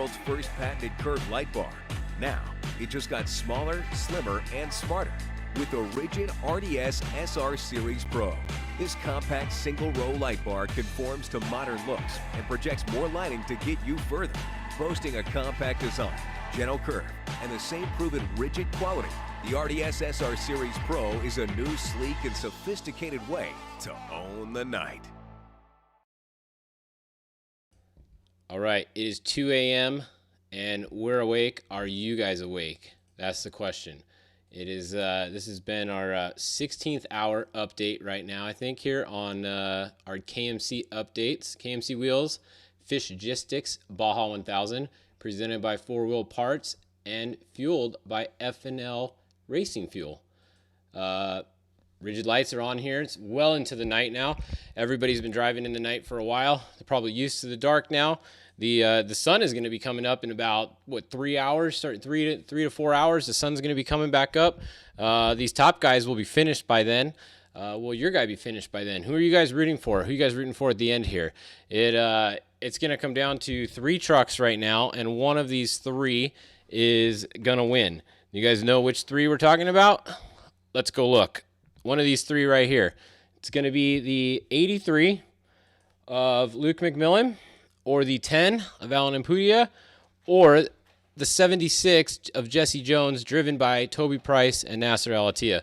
world's first patented curved light bar. Now, it just got smaller, slimmer, and smarter with the Rigid RDS SR Series Pro. This compact single-row light bar conforms to modern looks and projects more lighting to get you further, boasting a compact design, gentle curve, and the same proven rigid quality. The RDS SR Series Pro is a new, sleek, and sophisticated way to own the night. All right, it is 2 a.m. and we're awake. Are you guys awake? That's the question. It is. This has been our 16th hour update right now, I think, here on our KMC updates. KMC Wheels, Fishgistics, Baja 1000, presented by 4 Wheel Parts and fueled by F&L Racing Fuel. Rigid lights are on here. It's well into the night now. Everybody's been driving in the night for a while. They're probably used to the dark now. The sun is going to be coming up in about, 3 hours? Start 3 to 4 hours. The sun's going to be coming back up. These top guys will be finished by then. Will your guy be finished by then? Who are you guys rooting for? Who are you guys rooting for at the end here? It's going to come down to 3 trucks right now, and one of these 3 is going to win. You guys know which 3 we're talking about? Let's go look. One of these 3 right here. It's going to be the 83 of Luke McMillan, or the 10 of Alan Impudia, or the 76 of Jesse Jones, driven by Toby Price and Nasser Al-Attiyah.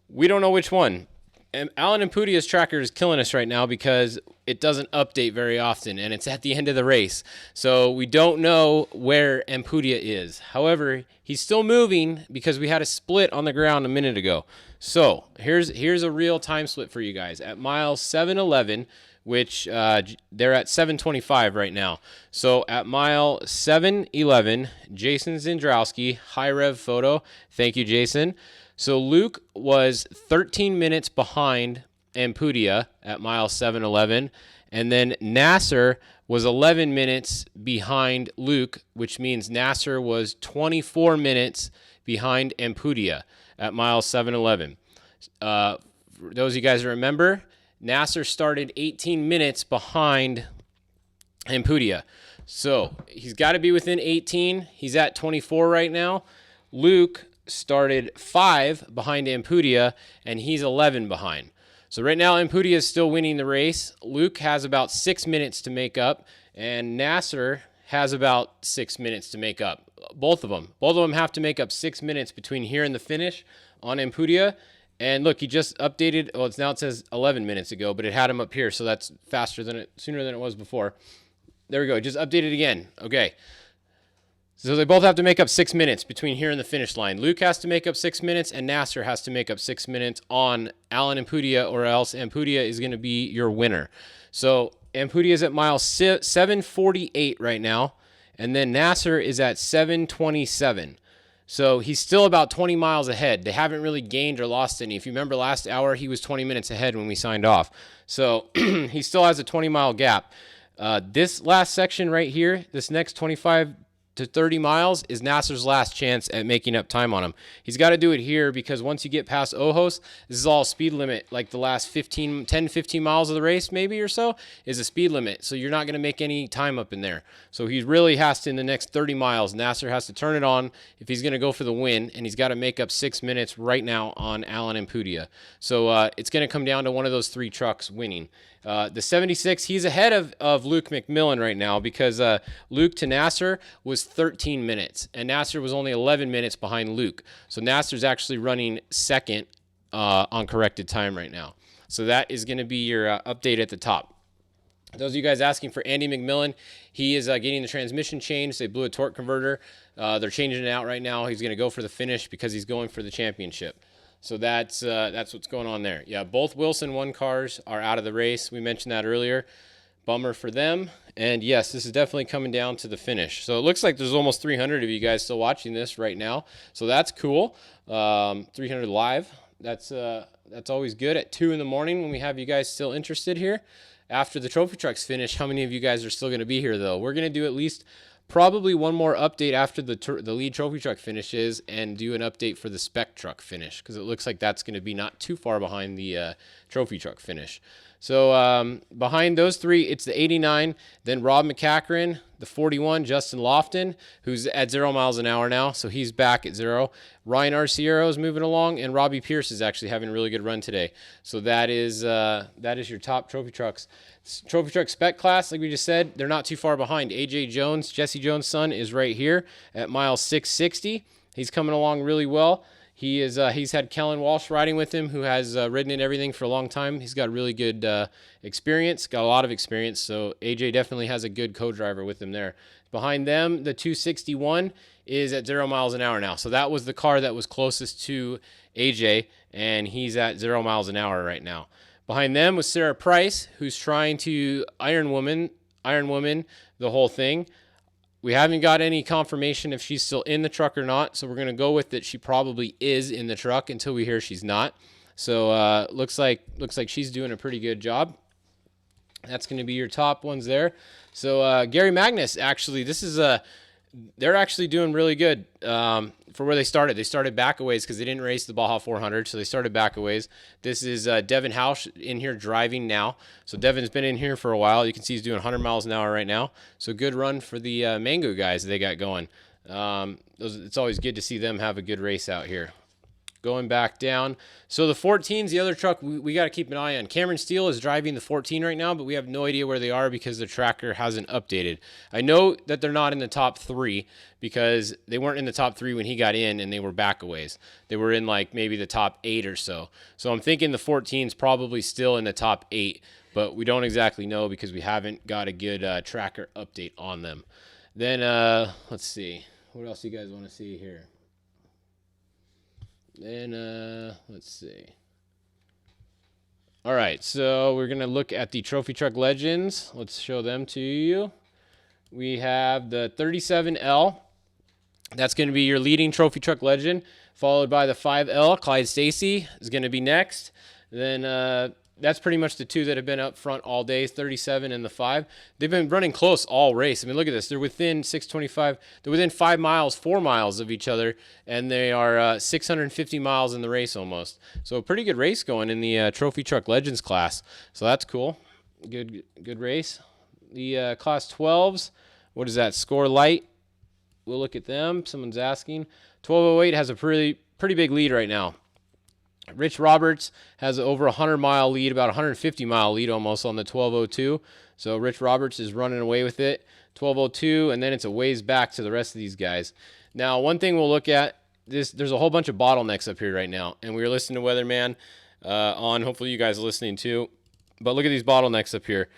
We don't know which one. And Alan Impudia's tracker is killing us right now because it doesn't update very often, and it's at the end of the race. So we don't know where Impudia is. However, he's still moving because we had a split on the ground a minute ago. So here's a real time split for you guys. At mile 7:11, which they're at 7:25 right now. So at mile 7:11, Jason Zindrowski, high rev photo. Thank you, Jason. So Luke was 13 minutes behind Impudia at mile 7:11, and then Nasser was 11 minutes behind Luke, which means Nasser was 24 minutes behind Impudia at mile 7:11. For those of you guys that remember, Nasser started 18 minutes behind Impudia. So he's got to be within 18. He's at 24 right now. Luke started 5 behind Impudia, and he's 11 behind. So right now, Impudia is still winning the race. Luke has about 6 minutes to make up, and Nasser has about 6 minutes to make up. Both of them have to make up 6 minutes between here and the finish on Impudia. And look, he just updated. Well, it says 11 minutes ago, but it had him up here, so that's sooner than it was before. There we go. Just updated again. Okay. So they both have to make up 6 minutes between here and the finish line. Luke has to make up 6 minutes, and Nasser has to make up 6 minutes on Alan Impudia, or else Impudia is going to be your winner. So Impudia is at mile 7:48 right now, and then Nasser is at 7:27. So he's still about 20 miles ahead. They haven't really gained or lost any. If you remember last hour, he was 20 minutes ahead when we signed off. So he still has a 20-mile gap. This last section right here, this next 25 to 30 miles is Nasser's last chance at making up time on him. He's got to do it here because once you get past Ojos, this is all speed limit. Like the last 10, 15 miles of the race maybe or so is a speed limit. So you're not going to make any time up in there. So he really has to, in the next 30 miles, Nasser has to turn it on if he's going to go for the win, and he's got to make up 6 minutes right now on Alan Impudia. So it's going to come down to one of those 3 trucks winning. The 76, he's ahead of Luke McMillan right now because Luke to Nasser was 13 minutes, and Nasser was only 11 minutes behind Luke. So Nasser's actually running second on corrected time right now. So that is going to be your update at the top. Those of you guys asking for Andy McMillan, he is getting the transmission changed. They blew a torque converter. They're changing it out right now. He's going to go for the finish because he's going for the championship. So that's what's going on there. Yeah, both Wilson 1 cars are out of the race. We mentioned that earlier. Bummer for them. And yes, this is definitely coming down to the finish. So it looks like there's almost 300 of you guys still watching this right now. So that's cool. 300 live. That's always good at 2 in the morning when we have you guys still interested here. After the trophy trucks finish, how many of you guys are still going to be here though? We're going to do at least probably one more update after the lead trophy truck finishes and do an update for the spec truck finish because it looks like that's going to be not too far behind the trophy truck finish. So behind those three, it's the 89, then Rob McCachran, the 41, Justin Lofton, who's at 0 miles an hour now, so he's back at 0. Ryan Arciero is moving along, and Robbie Pierce is actually having a really good run today. So that is your top trophy trucks. Trophy truck spec class, like we just said, they're not too far behind. AJ Jones, Jesse Jones' son, is right here at mile 660. He's coming along really well. He's had Kellen Walsh riding with him, who has ridden in everything for a long time. He's got really good experience, got a lot of experience. So AJ definitely has a good co-driver with him there. Behind them, the 261 is at 0 miles an hour now. So that was the car that was closest to AJ, and he's at 0 miles an hour right now. Behind them was Sarah Price, who's trying to Iron Woman the whole thing. We haven't got any confirmation if she's still in the truck or not, so we're going to go with that she probably is in the truck until we hear she's not. So looks like she's doing a pretty good job. That's going to be your top ones there. So Gary Magnus, actually, they're actually doing really good for where they started. They started back a ways because they didn't race the Baja 400, so they started back a ways. This is Devin Hausch in here driving now. So Devin's been in here for a while. You can see he's doing 100 miles an hour right now. So good run for the Mango guys they got going. It's always good to see them have a good race out here. Going back down. So the 14's the other truck we got to keep an eye on. Cameron Steele is driving the 14 right now, but we have no idea where they are because the tracker hasn't updated. I know that they're not in the top 3 because they weren't in the top 3 when he got in and they were back a ways. They were in like maybe the top 8 or so. So I'm thinking the 14's probably still in the top 8, but we don't exactly know because we haven't got a good tracker update on them. Then let's see. What else do you guys want to see here? Then, let's see. All right, so we're going to look at the Trophy Truck Legends. Let's show them to you. We have the 37L. That's going to be your leading Trophy Truck Legend, followed by the 5L. Clyde Stacy is going to be next. Then that's pretty much the two that have been up front all day, 37 and the 5. They've been running close all race. I mean, look at this. They're within 625. They're within 4 miles of each other, and they are 650 miles in the race almost. So a pretty good race going in the Trophy Truck Legends class. So that's cool. Good race. The Class 12s, what is that? Score Light. We'll look at them. Someone's asking. 1208 has a pretty big lead right now. Rich Roberts has over 100-mile lead, about 150-mile lead almost on the 1202. So Rich Roberts is running away with it. 1202, and then it's a ways back to the rest of these guys. Now, one thing we'll look at, there's a whole bunch of bottlenecks up here right now, and we were listening to Weatherman on. Hopefully you guys are listening too. But look at these bottlenecks up here.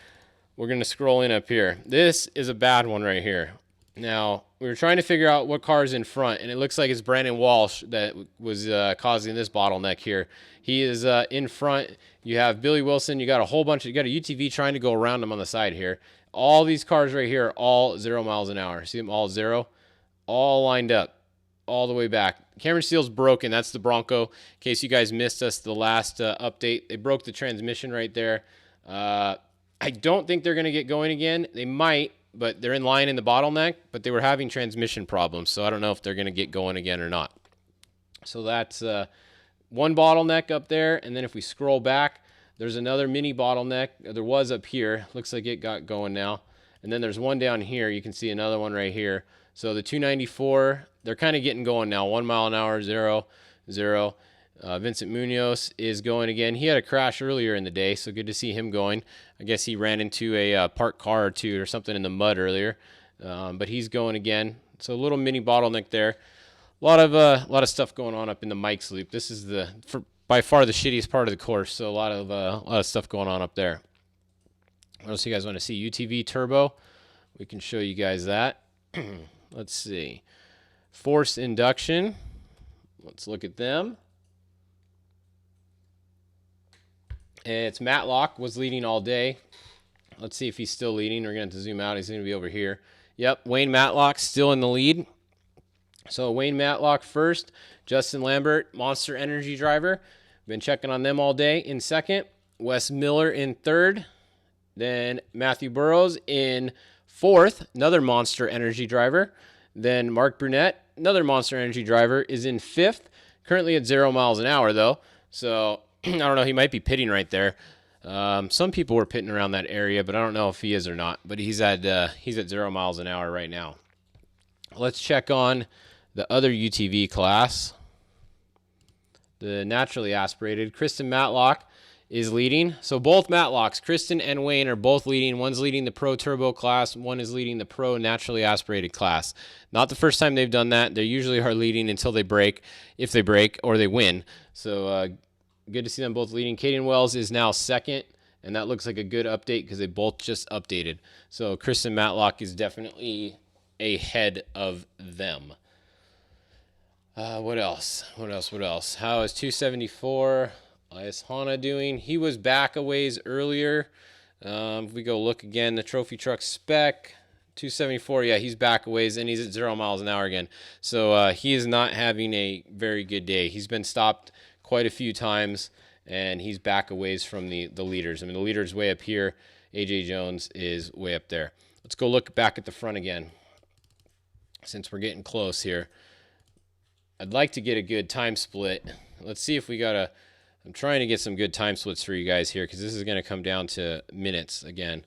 We're going to scroll in up here. This is a bad one right here. Now, we were trying to figure out what car is in front, and it looks like it's Brandon Walsh that was causing this bottleneck here. He is in front. You have Billy Wilson. You got a UTV trying to go around him on the side here. All these cars right here are all 0 miles an hour. See them all 0? All lined up all the way back. Cameron Steele's broken. That's the Bronco. In case you guys missed us the last update, they broke the transmission right there. I don't think they're going to get going again. They might, but they're in line in the bottleneck, but they were having transmission problems, so I don't know if they're going to get going again or not. So that's one bottleneck up there, and then if we scroll back, there's another mini bottleneck. There was up here. Looks like it got going now. And then there's one down here. You can see another one right here. So the 294, they're kind of getting going now. 1 mile an hour, 0, 0. Vincent Munoz is going again. He had a crash earlier in the day, so good to see him going. I guess he ran into a parked car or two or something in the mud earlier, but he's going again. So a little mini bottleneck there. A lot of stuff going on up in the Mike's Loop. This is by far the shittiest part of the course, so a lot of stuff going on up there. What else you guys want to see? UTV Turbo. We can show you guys that. Let's see. Force Induction. Let's look at them. It's Matlock was leading all day. Let's see if he's still leading. We're going to have to zoom out. He's going to be over here. Yep, Wayne Matlock still in the lead. So Wayne Matlock first. Justin Lambert, Monster Energy driver. Been checking on them all day. In second. Wes Miller in third. Then Matthew Burrows in fourth. Another Monster Energy driver. Then Mark Brunette, another Monster Energy driver, is in fifth. Currently at 0 miles an hour, though. So I don't know. He might be pitting right there. Some people were pitting around that area, but I don't know if he is or not. But he's at 0 miles an hour right now. Let's check on the other UTV class, the naturally aspirated. Kristen Matlock is leading. So both Matlocks, Kristen and Wayne, are both leading. One's leading the Pro Turbo class. One is leading the Pro Naturally Aspirated class. Not the first time they've done that. They usually are leading until they break, if they break, or they win. So good to see them both leading. Kaden Wells is now second, and that looks like a good update because they both just updated. So Kristen Matlock is definitely ahead of them. What else? How is 274 Elias Hanna doing? He was back a ways earlier. If we go look again, the trophy truck spec, 274, yeah, he's back a ways, and he's at 0 miles an hour again. So he is not having a very good day. He's been stopped quite a few times, and he's back a ways from the leaders. I mean, the leader's way up here. AJ Jones is way up there. Let's go look back at the front again, since we're getting close here. I'd like to get a good time split. Let's see if we got a... I'm trying to get some good time splits for you guys here because this is going to come down to minutes again.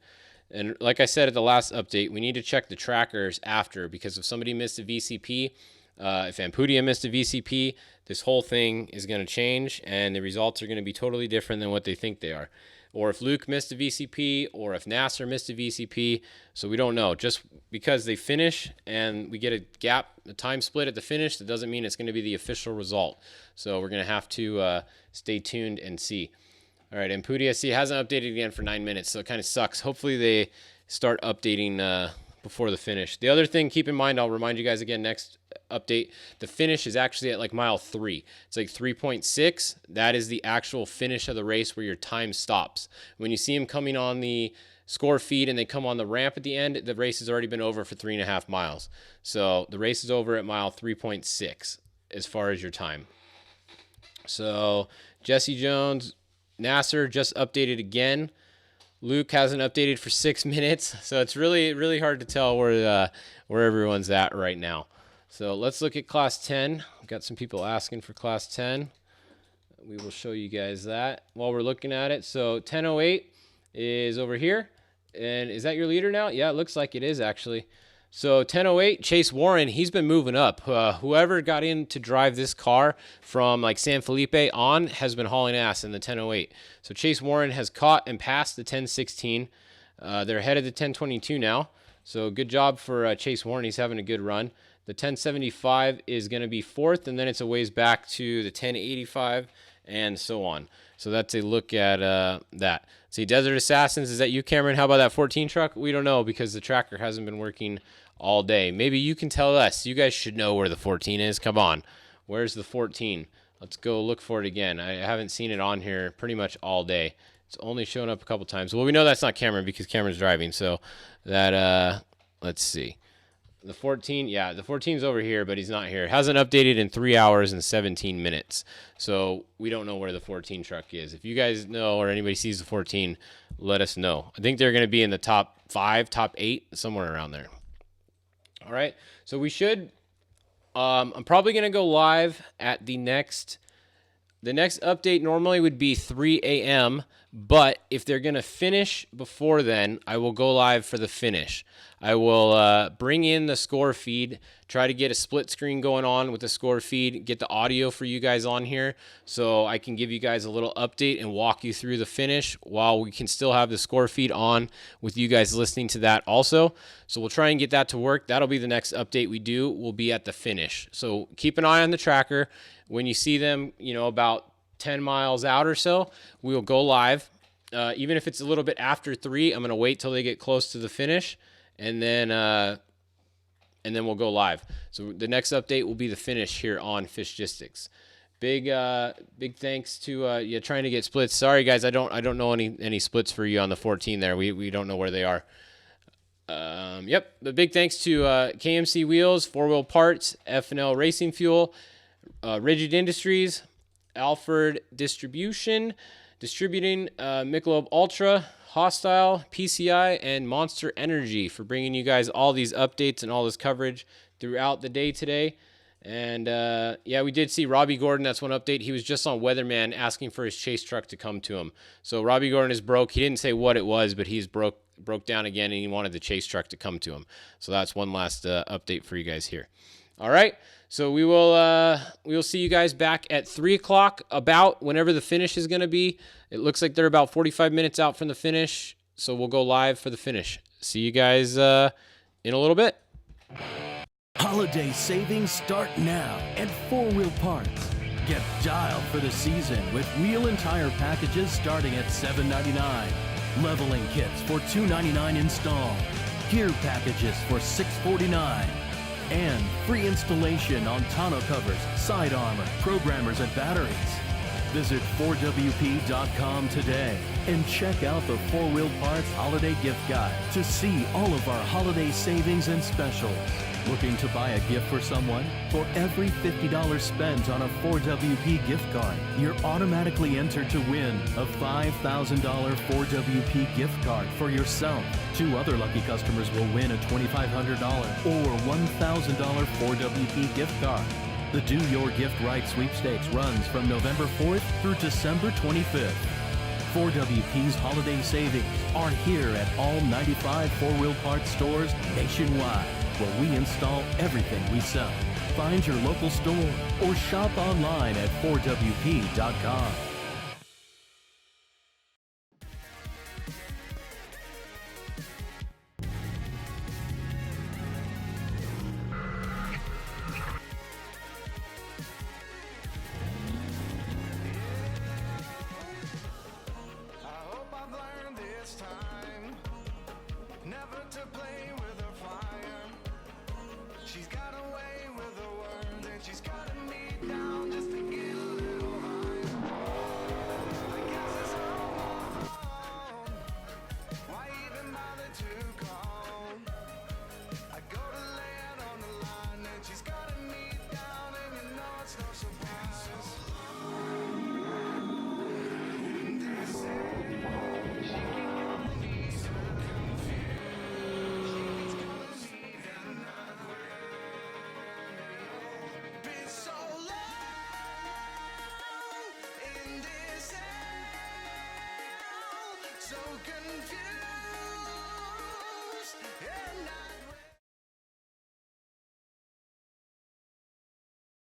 And like I said at the last update, we need to check the trackers after, because if somebody missed a VCP, if Ampudia missed a VCP, this whole thing is going to change and the results are going to be totally different than what they think they are. Or if Luke missed a VCP, or if Nasser missed a VCP. So we don't know. Just because they finish and we get a gap, a time split at the finish, that doesn't mean it's going to be the official result. So we're going to have to stay tuned and see. All right, Ampudia, see, hasn't updated again for 9 minutes, so it kind of sucks. Hopefully they start updating before the finish. The other thing, keep in mind, I'll remind you guys again next update, the finish is actually at like mile 3. It's like 3.6. That is the actual finish of the race where your time stops. When you see them coming on the score feed and they come on the ramp at the end, the race has already been over for 3.5 miles. So the race is over at mile 3.6 as far as your time. So Jesse Jones, Nasser just updated again. Luke hasn't updated for 6 minutes, so it's really, really hard to tell where everyone's at right now. So let's look at Class 10. We've got some people asking for Class 10. We will show you guys that while we're looking at it. So 1008 is over here. And is that your leader now? Yeah, it looks like it is actually. So 1008, Chase Warren, he's been moving up. Whoever got in to drive this car from like San Felipe on has been hauling ass in the 1008. So Chase Warren has caught and passed the 1016. They're ahead of the 1022 now. So good job for Chase Warren. He's having a good run. The 1075 is going to be fourth, and then it's a ways back to the 1085 and so on. So that's a look at that. See, Desert Assassins, is that you, Cameron? How about that 14 truck? We don't know because the tracker hasn't been working all day. Maybe you can tell us. You guys should know where the 14 is. Come on. Where's the 14? Let's go look for it again. I haven't seen it on here pretty much all day. It's only shown up a couple times. Well, we know that's not Cameron because Cameron's driving. So that, let's see. The 14, yeah, the 14's over here, but he's not here. It hasn't updated in 3 hours and 17 minutes. So we don't know where the 14 truck is. If you guys know or anybody sees the 14, let us know. I think they're going to be in the top 5, top 8, somewhere around there. All right, so we should, I'm probably going to go live at the next update normally would be 3 a.m., but if they're going to finish before then, I will go live for the finish. I will bring in the score feed, try to get a split screen going on with the score feed, get the audio for you guys on here so I can give you guys a little update and walk you through the finish while we can still have the score feed on with you guys listening to that also. So we'll try and get that to work. That'll be the next update we do. We'll be at the finish. So keep an eye on the tracker. When you see them, about 10 miles out or so, we'll go live. Even if it's a little bit after 3, I'm going to wait till they get close to the finish, and then we'll go live. So the next update will be the finish here on Fishgistics. Big thanks to trying to get splits. Sorry guys, I don't know any splits for you on the 14 there. We don't know where they are. Yep. But big thanks to KMC Wheels, 4-Wheel Parts, F&L Racing Fuel, Rigid Industries, Alfred Distributing, Michelob Ultra, Hostile, PCI, and Monster Energy for bringing you guys all these updates and all this coverage throughout the day today. And yeah, we did see Robbie Gordon. That's one update. He was just on Weatherman asking for his chase truck to come to him. So Robbie Gordon is broke. He didn't say what it was, but he's broke down again, and he wanted the chase truck to come to him. So that's one last update for you guys here. All right. So we will see you guys back at 3 o'clock, about whenever the finish is going to be. It looks like they're about 45 minutes out from the finish. So we'll go live for the finish. See you guys in a little bit. Holiday savings start now at 4 Wheel Parts. Get dialed for the season with wheel and tire packages starting at $7.99. Leveling kits for $2.99 install. Gear packages for $6.49. And free installation on tonneau covers, side armor, programmers, and batteries. Visit 4WP.com today and check out the 4 Wheel Parts Holiday Gift Guide to see all of our holiday savings and specials. Looking to buy a gift for someone? For every $50 spent on a 4WP gift card, you're automatically entered to win a $5,000 4WP gift card for yourself. 2 other lucky customers will win a $2,500 or $1,000 4WP gift card. The Do Your Gift Right sweepstakes runs from November 4th through December 25th. 4WP's holiday savings are here at all 95 4 Wheel Parts stores nationwide, where we install everything we sell. Find your local store or shop online at 4WP.com. Never to play with her fire. She's got away with her words, and she's cutting me down just to get a little higher. I guess it's all my fault. Why even bother to call? I go to lay it on the line, and she's cutting me down, and you know it's no surprise. So confused, and I